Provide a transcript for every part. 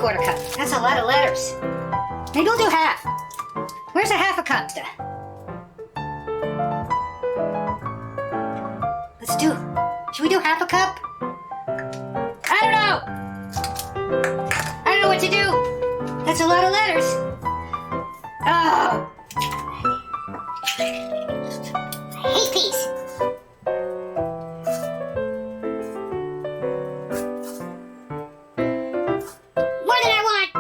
3/4 cup. That's a lot of letters. Maybe we'll do half. Where's a half a cup? Let's do. Should we do half a cup? I don't know. I don't know what to do. That's a lot of letters. Oh. I hate these. More than I want.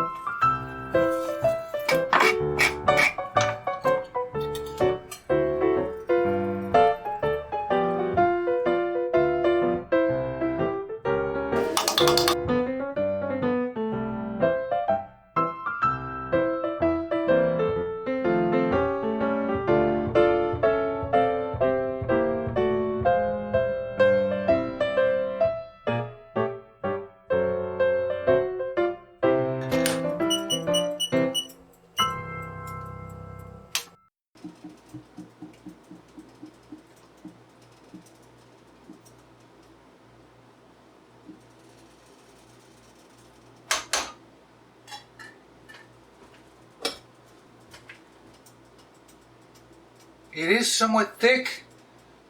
It is somewhat thick.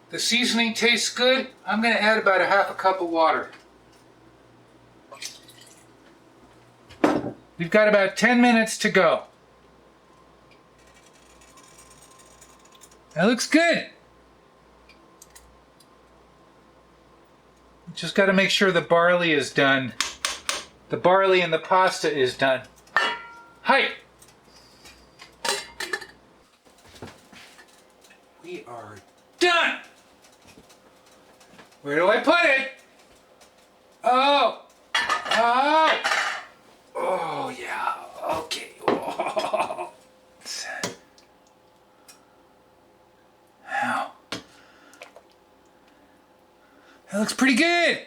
The seasoning tastes good. I'm going to add about a half a cup of water. We've got about 10 minutes to go. That looks good. Just got to make sure the barley is done. The barley and the pasta is done. Hi. We are done. Where do I put it? Oh. Oh. Oh, yeah. Okay. Oh. Wow. That looks pretty good.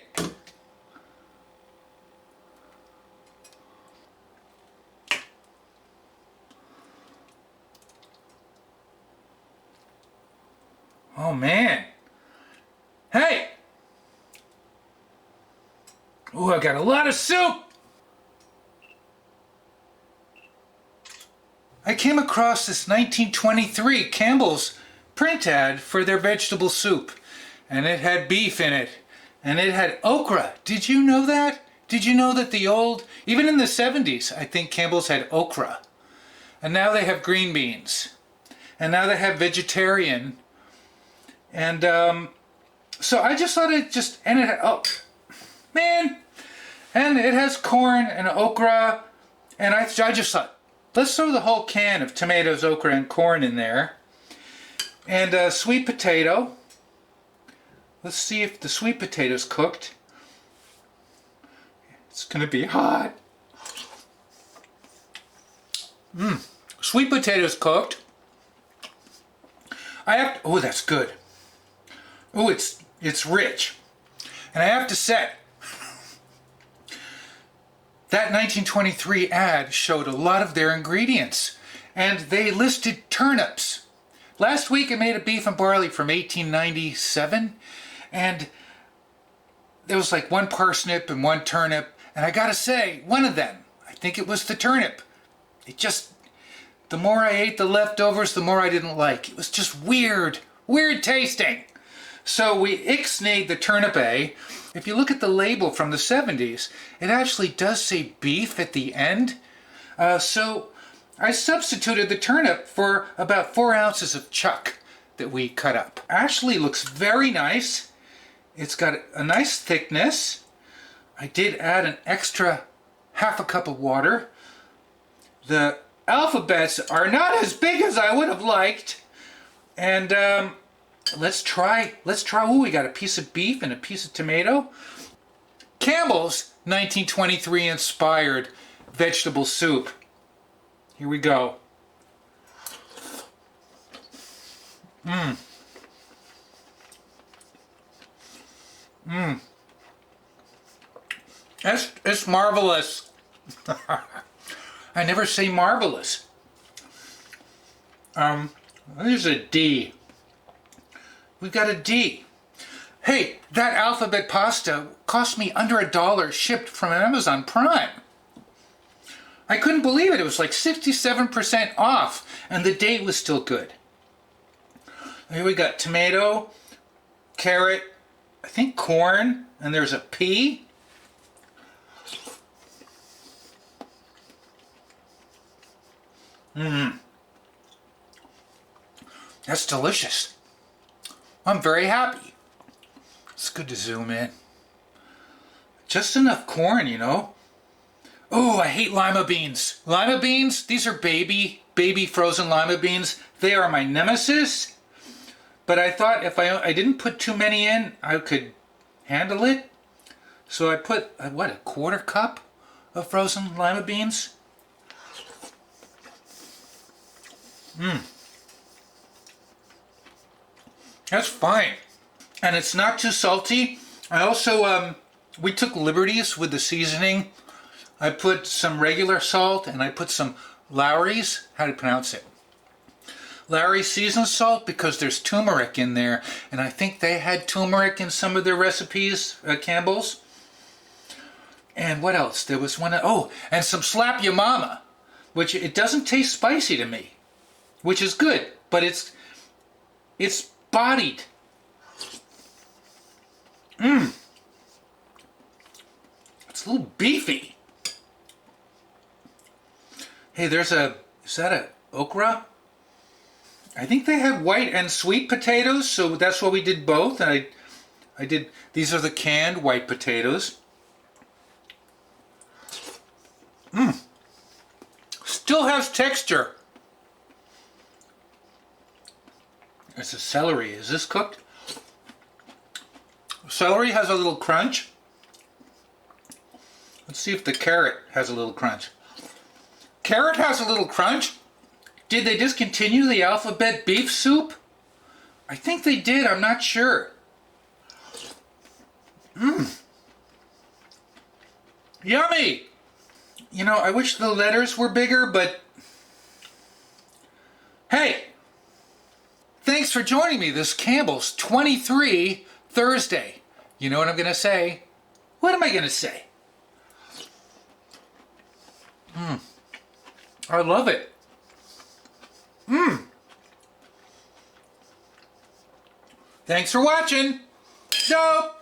Oh, man. Hey! Oh, I got a lot of soup! I came across this 1923 Campbell's print ad for their vegetable soup. And it had beef in it. And it had okra. Did you know that? Did you know that the old, even in the 70s, I think Campbell's had okra. And now they have green beans. And now they have vegetarian. And so I just thought it just, and it, oh, man. And it has corn and okra. And I just thought, let's throw the whole can of tomatoes, okra, and corn in there. And sweet potato. Let's see if the sweet potato's cooked. It's gonna be hot. Sweet potato's cooked. I have to, oh, that's good. Oh, it's rich. And I have to say, that 1923 ad showed a lot of their ingredients. And they listed turnips. Last week I made a beef and barley from 1897. And there was like one parsnip and one turnip. And I gotta say, one of them, I think it was the turnip. It just, the more I ate the leftovers, the more I didn't like. It was just weird tasting. So we ixnayed the turnip A. If you look at the label from the 70s, it actually does say beef at the end. So I substituted the turnip for about 4 ounces of chuck that we cut up. Actually looks very nice. It's got a nice thickness. I did add an extra half a cup of water. The alphabets are not as big as I would have liked. And let's try, ooh, we got a piece of beef and a piece of tomato. Campbell's 1923 inspired vegetable soup. Here we go. It's marvelous. I never say marvelous. There's a D. We've got a D. Hey, that alphabet pasta cost me under $1 shipped from Amazon Prime. I couldn't believe it. It was like 67% off, and the date was still good. Here we got tomato, carrot, I think corn, and there's a pea. That's delicious. I'm very happy. It's good to zoom in. Just enough corn, you know. Oh, I hate lima beans. Lima beans, these are baby frozen lima beans. They are my nemesis. But I thought if I didn't put too many in, I could handle it. So I put, what, a quarter cup of frozen lima beans? That's fine. And it's not too salty. I also, we took liberties with the seasoning. I put some regular salt and I put some Lawry's, how do you pronounce it? Lawry's seasoned salt, because there's turmeric in there. And I think they had turmeric in some of their recipes, Campbell's. And what else? There was one, and some Slap Ya Mama, which it doesn't taste spicy to me, which is good, but it's bodied. It's a little beefy. Hey, is that a okra? I think they had white and sweet potatoes, so that's why we did both. And I did, these are the canned white potatoes. Still has texture. It's a celery. Is this cooked? Celery has a little crunch. Let's see if the carrot has a little crunch. Carrot has a little crunch. Did they discontinue the alphabet beef soup? I think they did. I'm not sure. Yummy! You know, I wish the letters were bigger, but hey! Thanks for joining me this Campbell's 23 Thursday. You know what I'm going to say? What am I going to say? I love it. Thanks for watching. Dope!